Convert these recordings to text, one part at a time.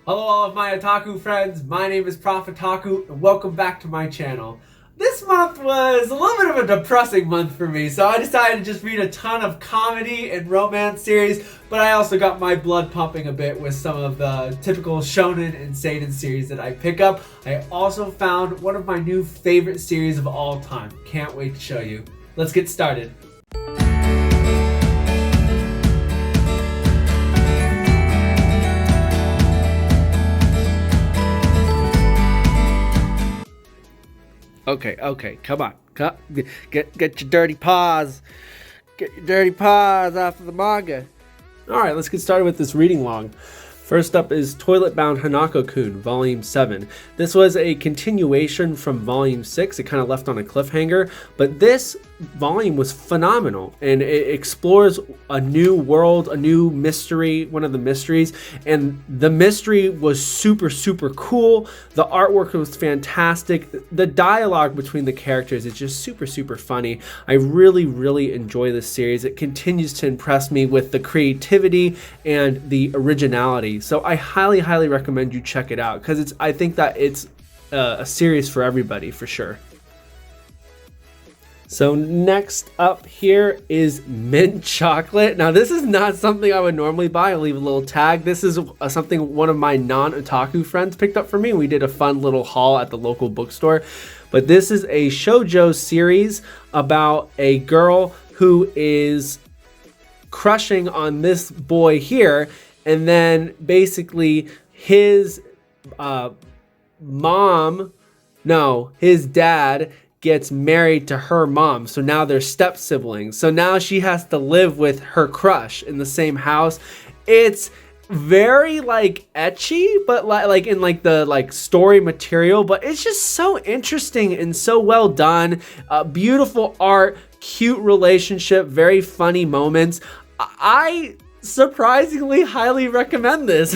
Hello all of my otaku friends, my name is Prof Otaku and welcome back to my channel. This month was a little bit of a depressing month for me, so I decided to just read a ton of comedy and romance series, but I also got my blood pumping a bit with some of the typical shonen and seinen series that I pick up. I also found one of my new favorite series of all time. Can't wait to show you. Let's get started. Okay, come on. Get your dirty paws. Get your dirty paws off of the manga. Alright, let's get started with this reading log. First up is Toilet Bound Hanako-Kun, Volume 7. This was a continuation from Volume 6. It kind of left on a cliffhanger, but this volume was phenomenal, and it explores a new world, a new mystery, one of the mysteries, and the mystery was super cool. The artwork was fantastic. The dialogue between the characters is just super funny. I really enjoy this series. It continues to impress me with the creativity and the originality. So I highly recommend you check it out, because I think that it's a series for everybody for sure. So next up here is mint chocolate. Now this is not something I would normally buy. I'll leave a little tag. This is something one of my non-otaku friends picked up for me. We did a fun little haul at the local bookstore. But this is a shoujo series about a girl who is crushing on this boy here, and then basically his his dad gets married to her mom, so now they're step siblings. So now she has to live with her crush in the same house. It's very like ecchi, but like in like the like story material, but it's just so interesting and so well done. Beautiful art, cute relationship, very funny moments. I surprisingly highly recommend this.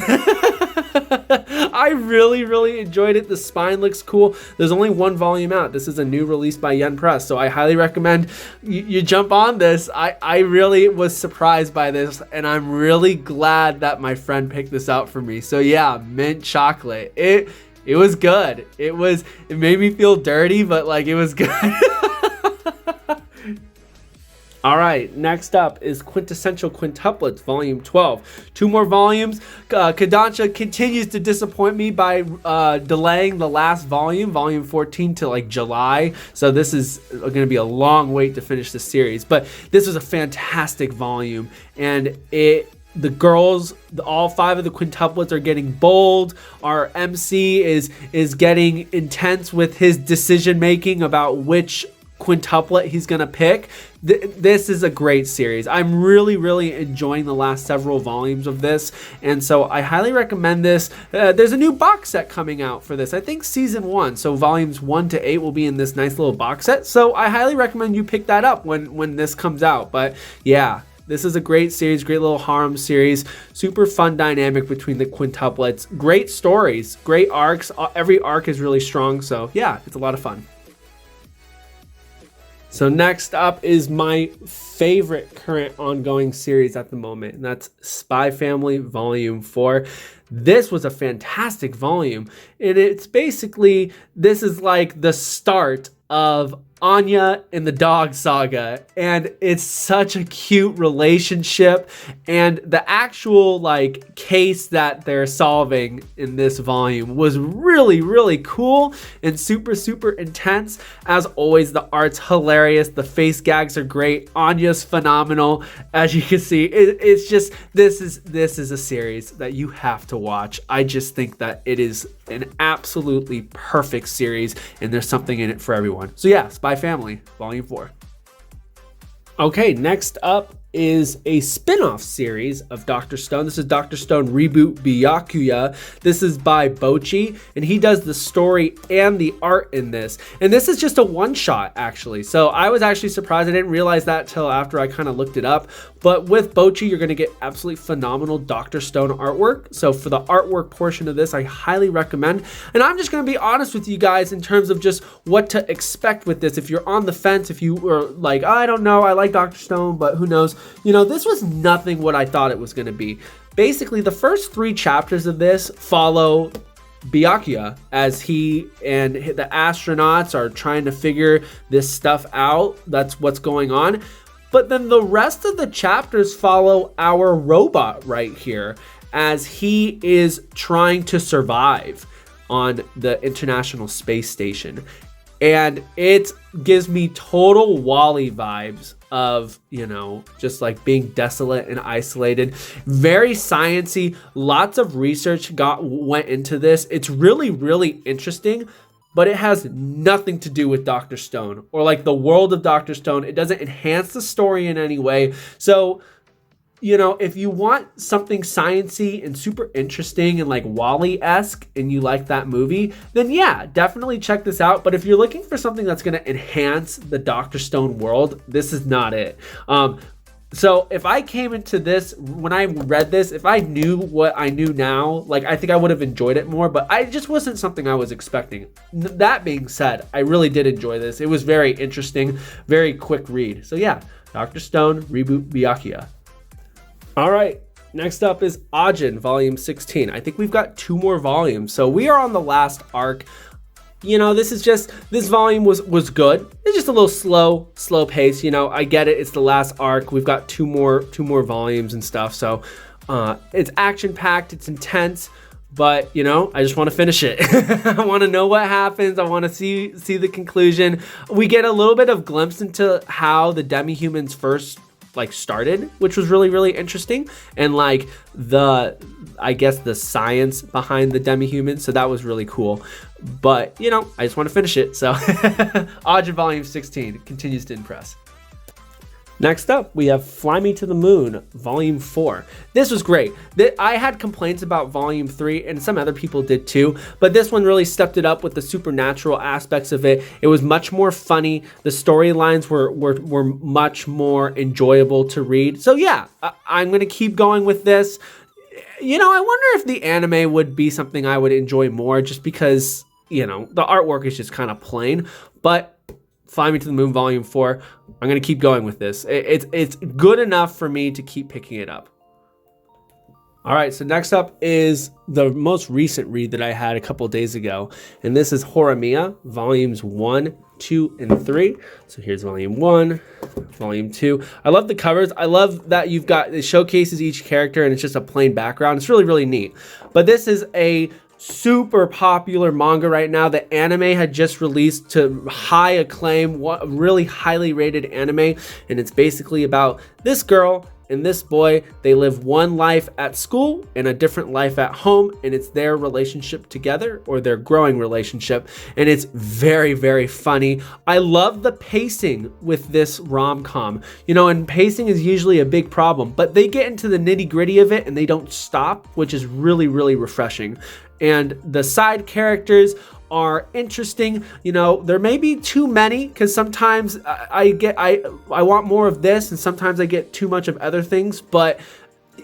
I really enjoyed it. The spine looks cool. There's only one volume out. This is a new release by Yen Press, so I highly recommend you jump on this. I really was surprised by this, and I'm really glad that my friend picked this out for me. So yeah, mint chocolate. It was good. It made me feel dirty, but like it was good. All right, next up is Quintessential Quintuplets, Volume 12. 2 more volumes. Kodansha continues to disappoint me by delaying the last volume, Volume 14, to like July. So this is going to be a long wait to finish the series. But this was a fantastic volume, and the girls, all 5 of the quintuplets are getting bold. Our MC is getting intense with his decision making about which quintuplet he's gonna pick. This is a great series. I'm really enjoying the last several volumes of this, and so I highly recommend this. There's a new box set coming out for this. I think season 1, so volumes 1 to 8 will be in this nice little box set, so I highly recommend you pick that up when this comes out. But yeah, this is a great series, great little harem series, super fun dynamic between the quintuplets, great stories, great arcs. Every arc is really strong, so yeah, it's a lot of fun. So next up is my favorite current ongoing series at the moment, and that's Spy Family Volume 4. This was a fantastic volume, and it's basically, this is like the start of Anya and the dog saga, and it's such a cute relationship, and the actual like case that they're solving in this volume was really cool and super intense. As always, the art's hilarious, the face gags are great, Anya's phenomenal. As you can see, it's just, this is a series that you have to watch. I just think that it is an absolutely perfect series, and there's something in it for everyone. So yeah, Spy Family, Volume 4. Okay, next up is a spin-off series of Dr. Stone. This is Dr. Stone Reboot Byakuya. This is by Bochi, and he does the story and the art in this. And this is just a one-shot, actually. So I was actually surprised. I didn't realize that till after I kind of looked it up. But with Bochi, you're going to get absolutely phenomenal Dr. Stone artwork. So for the artwork portion of this, I highly recommend. And I'm just going to be honest with you guys in terms of just what to expect with this. If you're on the fence, if you were like, I don't know, I like Dr. Stone, but who knows? You know, this was nothing what I thought it was going to be. basically the first 3 chapters of this follow Byakuya as he and the astronauts are trying to figure this stuff out. That's what's going on. But then the rest of the chapters follow our robot right here as he is trying to survive on the International Space Station. And it gives me total Wall-E vibes of, you know, just like being desolate and isolated. Very sciencey. Lots of research went into this. It's really, really interesting, but it has nothing to do with Dr. Stone or like the world of Dr. Stone. It doesn't enhance the story in any way. So, you know, if you want something sciencey and super interesting and like Wall-E-esque and you like that movie, then yeah, definitely check this out. But if you're looking for something that's going to enhance the Dr. Stone world, this is not it. So if I came into this, when I read this, if I knew what I knew now, like I think I would have enjoyed it more, but I just wasn't something I was expecting. That being said, I really did enjoy this. It was very interesting, very quick read. So yeah, Dr. Stone, Reboot, Byakuya. All right, next up is Ajin, volume 16. I think we've got 2 more volumes. So we are on the last arc. You know, this volume was good. It's just a little slow pace. You know, I get it. It's the last arc. We've got two more volumes and stuff. So it's action packed. It's intense. But, you know, I just want to finish it. I want to know what happens. I want to see the conclusion. We get a little bit of glimpse into how the Demi-Humans first like started, which was really, really interesting, and like I guess the science behind the Demi-Humans. So that was really cool. But you know, I just want to finish it. So Ajin volume 16 continues to impress. Next up, we have Fly Me to the Moon, Volume 4. This was great. I had complaints about Volume 3, and some other people did too, but this one really stepped it up with the supernatural aspects of it. It was much more funny. The storylines were much more enjoyable to read. So yeah, I'm going to keep going with this. You know, I wonder if the anime would be something I would enjoy more just because, you know, the artwork is just kind of plain, but Fly Me to the Moon Volume 4. I'm going to keep going with this. It's good enough for me to keep picking it up. All right, so next up is the most recent read that I had a couple days ago, and this is Joramia, Volumes 1, 2, and 3. So here's Volume 1, Volume 2. I love the covers. I love that it showcases each character, and it's just a plain background. It's really, really neat. But this is a super popular manga right now. The anime had just released to high acclaim, really highly rated anime, and it's basically about this girl and this boy. They live one life at school and a different life at home, and it's their relationship together, or their growing relationship, and it's very, very funny. I love the pacing with this rom-com, you know, and pacing is usually a big problem, but they get into the nitty-gritty of it and they don't stop, which is really, really refreshing. And the side characters are interesting. You know, there may be too many, because sometimes I want more of this, and sometimes I get too much of other things. But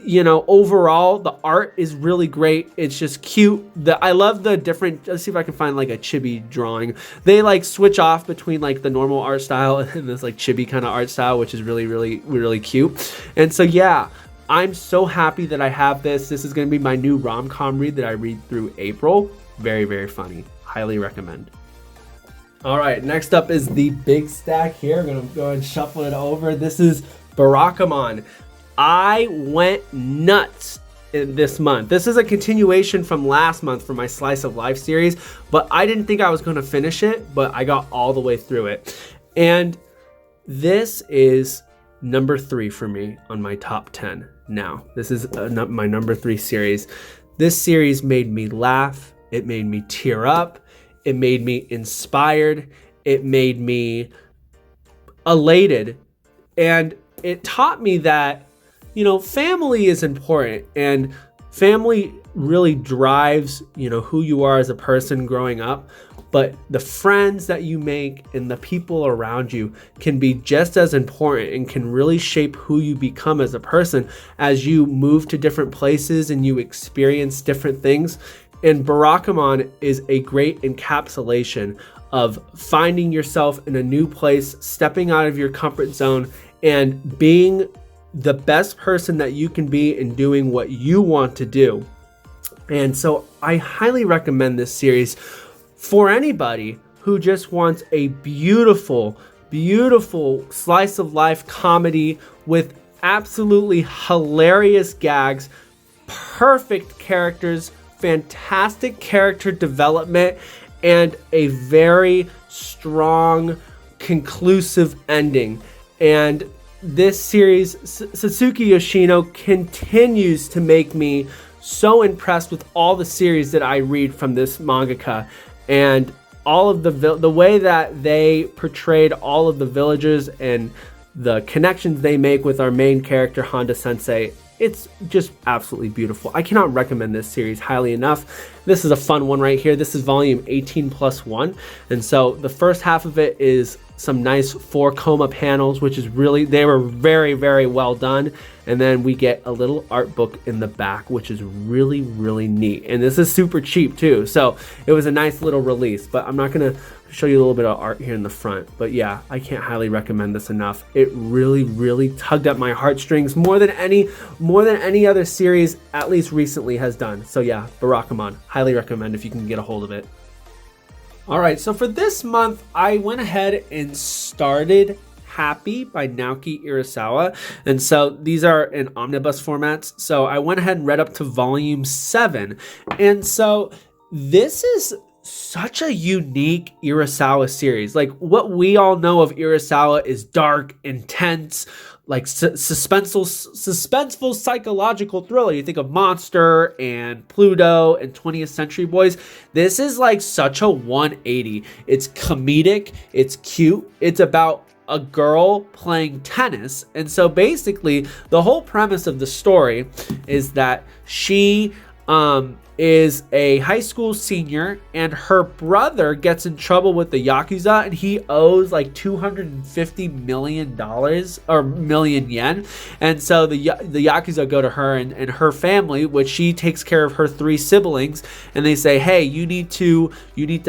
you know, overall, the art is really great. It's just cute. I love the different. Let's see if I can find like a chibi drawing. They like switch off between like the normal art style and this like chibi kind of art style, which is really, really, really cute. And so yeah, I'm so happy that I have this. This is going to be my new rom-com read that I read through April. Very, very funny. Highly recommend. All right, next up is the big stack here. I'm going to go and shuffle it over. This is Barakamon. I went nuts in this month. This is a continuation from last month for my Slice of Life series, but I didn't think I was going to finish it, but I got all the way through it. And this is number 3 for me on my top 10 now. This is my number 3 series. This series made me laugh. It made me tear up. It made me inspired. It made me elated. And it taught me that, you know, family is important, and family really drives, you know, who you are as a person growing up. But the friends that you make and the people around you can be just as important and can really shape who you become as a person as you move to different places and you experience different things. And Barakamon is a great encapsulation of finding yourself in a new place, stepping out of your comfort zone, and being the best person that you can be in doing what you want to do. And so I highly recommend this series for anybody who just wants a beautiful, beautiful slice of life comedy with absolutely hilarious gags, perfect characters, fantastic character development, and a very strong, conclusive ending. And this series, Satsuki Yoshino, continues to make me so impressed with all the series that I read from this mangaka, and all of the way that they portrayed all of the villagers and the connections they make with our main character Honda Sensei. It's just absolutely beautiful. I cannot recommend this series highly enough. This is a fun one right here. This is volume 18+1. And so the first half of it is some nice 4 coma panels, which is really, they were very, very well done. And then we get a little art book in the back, which is really, really neat. And this is super cheap too. So it was a nice little release, but I'm not gonna show you a little bit of art here in the front. But yeah, I can't highly recommend this enough. It really, really tugged at my heartstrings more than any other series, at least recently, has done. So yeah, Barakamon, highly recommend if you can get a hold of it. All right, so for this month, I went ahead and started Happy by Naoki Urasawa. And so these are in omnibus formats. So I went ahead and read up to volume 7. And so this is such a unique Urasawa series. Like, what we all know of Urasawa is dark, intense, like suspenseful psychological thriller. You think of Monster and Pluto and 20th Century Boys. This is like such a 180. It's comedic, it's cute, it's about a girl playing tennis. And so basically the whole premise of the story is that she is a high school senior, and her brother gets in trouble with the Yakuza, and he owes like $250 million or million yen. And so the Yakuza go to her and her family, which she takes care of her 3 siblings, and they say, hey, you need to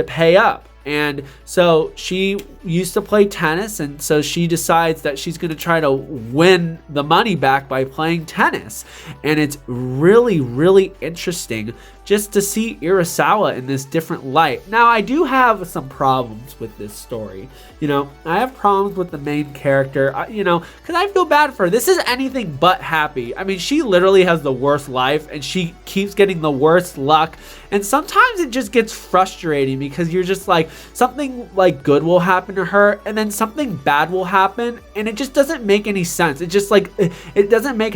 pay up. And so she used to play tennis, and so she decides that she's going to try to win the money back by playing tennis. And it's really, really interesting just to see Urasawa in this different light. Now, I do have some problems with this story. You know, I have problems with the main character, because I feel bad for her. This is anything but happy. I mean, she literally has the worst life, and she keeps getting the worst luck. And sometimes it just gets frustrating because you're just like, something like good will happen to her, and then something bad will happen, and it just doesn't make any sense. It just like, it doesn't make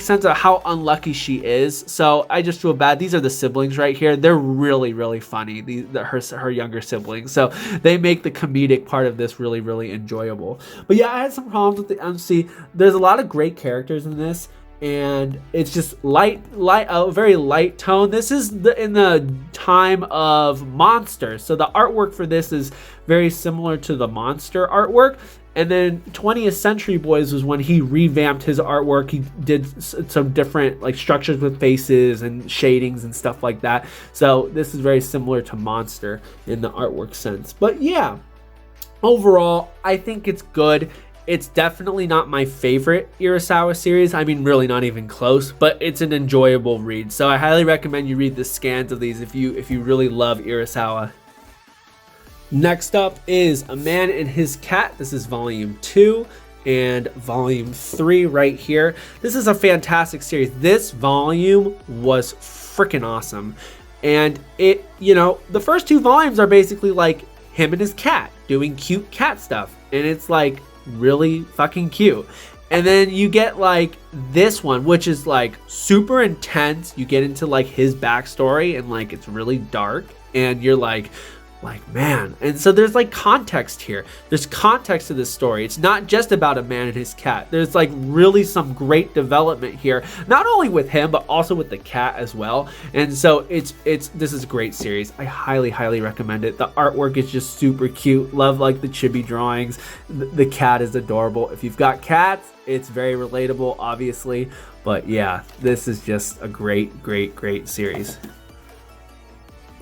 sense of how unlucky she is. So I just feel bad. These are the siblings right here. They're really, really funny. Her younger siblings. So they make the comedic part of this really, really enjoyable. But yeah, I had some problems with the MC. There's a lot of great characters in this, and it's just a very light tone. This is in the time of Monster, so the artwork for this is very similar to the Monster artwork. And then 20th Century Boys was when he revamped his artwork. He did some different like structures with faces and shadings and stuff like that. So this is very similar to Monster in the artwork sense. But yeah, overall, I think it's good. It's definitely not my favorite Urasawa series. I mean, really not even close, but it's an enjoyable read. So I highly recommend you read the scans of these if you really love Urasawa. Next up is A Man and His Cat. This is volume 2 and volume 3 right here. This is a fantastic series. This volume was freaking awesome. And it, the first 2 volumes are basically like him and his cat doing cute cat stuff. And it's like really fucking cute. And then you get like this one, which is like super intense. You get into like his backstory, and like it's really dark, and you're like man. And so there's like context here. There's context to this story. It's not just about a man and his cat. There's like really some great development here, not only with him but also with the cat as well. And so this is a great series. I highly recommend it. The artwork is just super cute. Love like the chibi drawings. The cat is adorable. If you've got cats, it's very relatable, obviously. But yeah, this is just a great series.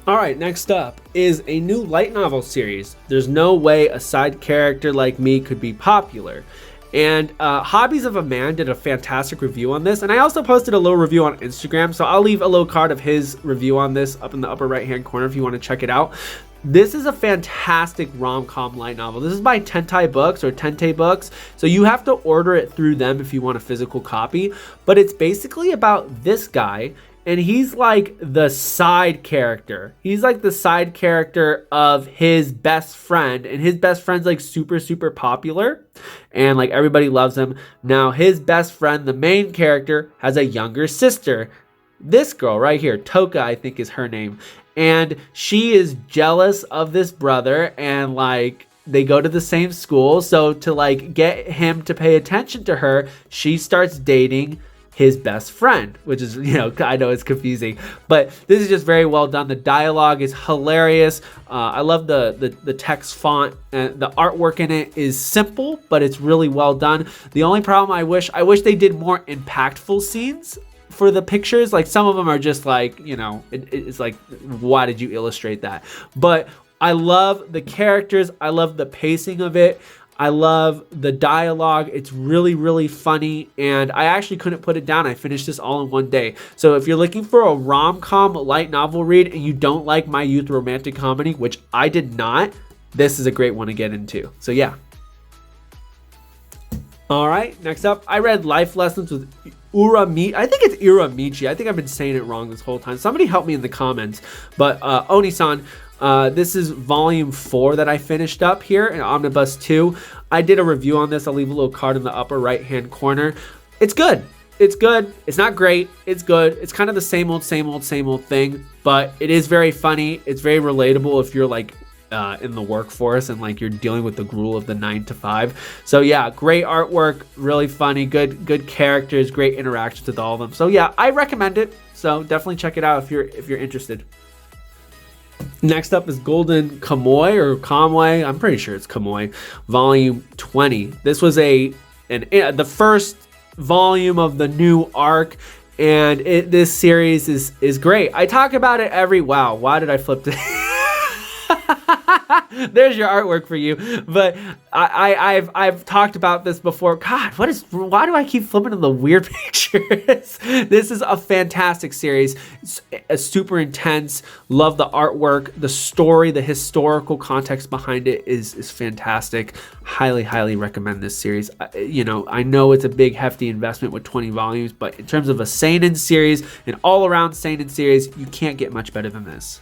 All right, next up is a new light novel series. There's no way a side character like me could be popular. And Hobbies of a Man did a fantastic review on this, and I also posted a little review on Instagram, so I'll leave a little card of his review on this up in the upper right hand corner if you want to check it out. This is a fantastic rom-com light novel. This is by Tentai Books or Tente Books, so you have to order it through them if you want a physical copy, but it's basically about this guy, and he's like the side character. He's like the side character of his best friend, and his best friend's like super, super popular, and like everybody loves him. Now his best friend, the main character, has a younger sister. This girl right here, Toka, I think is her name. And she is jealous of this brother, and like they go to the same school. So to like get him to pay attention to her, she starts dating his best friend, which is, you know, I know it's confusing, but this is just very well done. The dialogue is hilarious. I love the text font, and the artwork in it is simple, but it's really well done. The only problem I wish they did more impactful scenes for the pictures. Like some of them are just like, you know, it's like, why did you illustrate that? But I love the characters. I love the pacing of it. I love the dialogue. It's really, really funny, and I actually couldn't put it down. I finished this all in one day. So if you're looking for a rom-com light novel read and you don't like my youth romantic comedy, which I did not, this is a great one to get into. So yeah. All right, next up, I read Life Lessons with Uramichi. I think it's Uramichi. I think I've been saying it wrong this whole time. Somebody help me in the comments. But Oni-san, this is volume 4 that I finished up here in Omnibus 2. I did a review on this. I'll leave a little card in the upper right hand corner. It's good. It's good. It's not great. It's good. It's kind of the same old thing, but it is very funny. It's very relatable if you're like in the workforce and like you're dealing with the gruel of the 9 to 5. So yeah, great artwork, really funny, good characters, great interactions with all of them. So yeah, I recommend it. So definitely check it out if you're interested. Next up is Golden Kamuy or Kamuy. I'm pretty sure it's Kamuy, volume 20. This was the first volume of the new arc, and this series is great. I talk about it why did I flip to there's your artwork for you. But I've talked about this before. God, why do I keep flipping to the weird pictures? This is a fantastic series. It's super intense. Love the artwork, the story, the historical context behind it is fantastic. Highly recommend this series. I know it's a big hefty investment with 20 volumes, but in terms of a seinen series, an all-around seinen series, you can't get much better than this.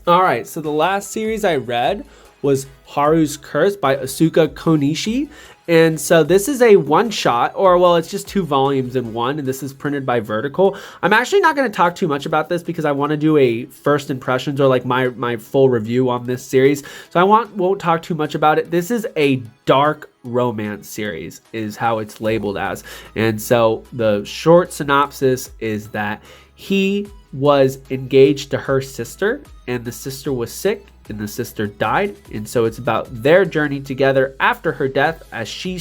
All right, so the last series I read was Haru's Curse by Asuka Konishi. And so this is a one-shot, it's just 2 volumes in one, and this is printed by Vertical. I'm actually not going to talk too much about this because I want to do a first impressions or like my full review on this series. So I won't talk too much about it. This is a dark romance series is how it's labeled as. And so the short synopsis is that he was engaged to her sister, and the sister was sick, and the sister died. And so it's about their journey together after her death as her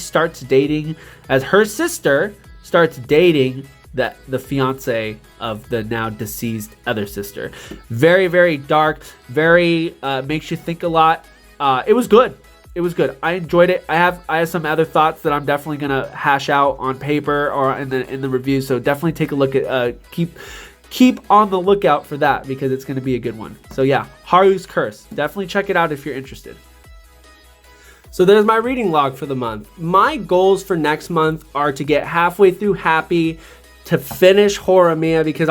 sister starts dating the fiance of the now deceased other sister. Very, very dark, very makes you think a lot. It was good. I enjoyed it. I have some other thoughts that I'm definitely gonna hash out on paper or in the review. So definitely take a look at keep on the lookout for that because it's going to be a good one. So yeah, Haru's Curse. Definitely check it out if you're interested. So there's my reading log for the month. My goals for next month are to get halfway through Happy, to finish Joramia because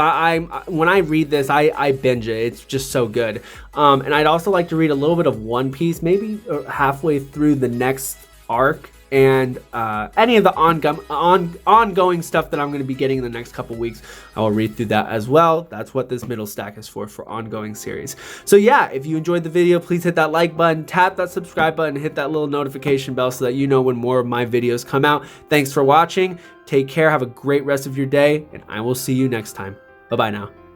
when I read this, I binge it. It's just so good. And I'd also like to read a little bit of One Piece, maybe halfway through the next arc. And any of the ongoing stuff that I'm going to be getting in the next couple weeks, I will read through that as well. That's what this middle stack is for ongoing series. So yeah, if you enjoyed the video, please hit that like button, tap that subscribe button, hit that little notification bell so that you know when more of my videos come out. Thanks for watching. Take care. Have a great rest of your day, and I will see you next time. Bye-bye now.